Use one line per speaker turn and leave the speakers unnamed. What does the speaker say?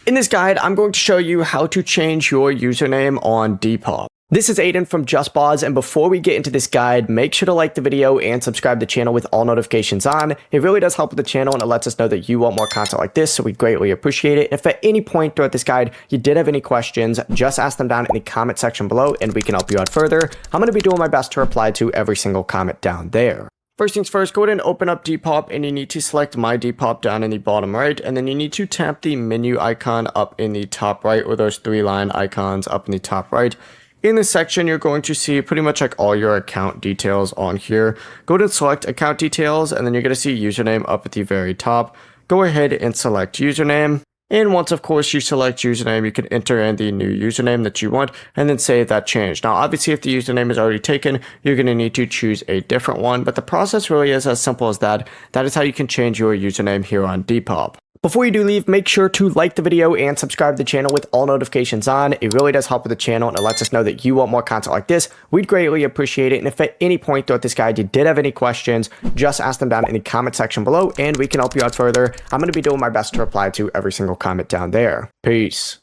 In this guide, I'm going to show you how to change your username on Depop. This is Aiden from JustBoz, and before we get into this guide, make sure to like the video and subscribe to the channel with all notifications on. It really does help with the channel and it lets us know that you want more content like this, so we greatly appreciate it. And if at any point throughout this guide you did have any questions, just ask them down in the comment section below and we can help you out further. I'm going to be doing my best to reply to every single comment down there. First things first, go ahead and open up Depop and you need to select My Depop down in the bottom right, and then you need to tap the menu icon up in the top right, or those three-line icons up in the top right. In this section, you're going to see pretty much like all your account details on here. Go ahead and select account details, and then you're going to see username up at the very top. Go ahead and select username. And once, of course, you select username, you can enter in the new username that you want and then save that change. Now, obviously, if the username is already taken, you're going to need to choose a different one. But the process really is as simple as that. That is how you can change your username here on Depop. Before you do leave, make sure to like the video and subscribe to the channel with all notifications on. It really does help with the channel and it lets us know that you want more content like this. We'd greatly appreciate it. And if at any point throughout this guide you did have any questions, just ask them down in the comment section below and we can help you out further. I'm going to be doing my best to reply to every single comment down there. Peace.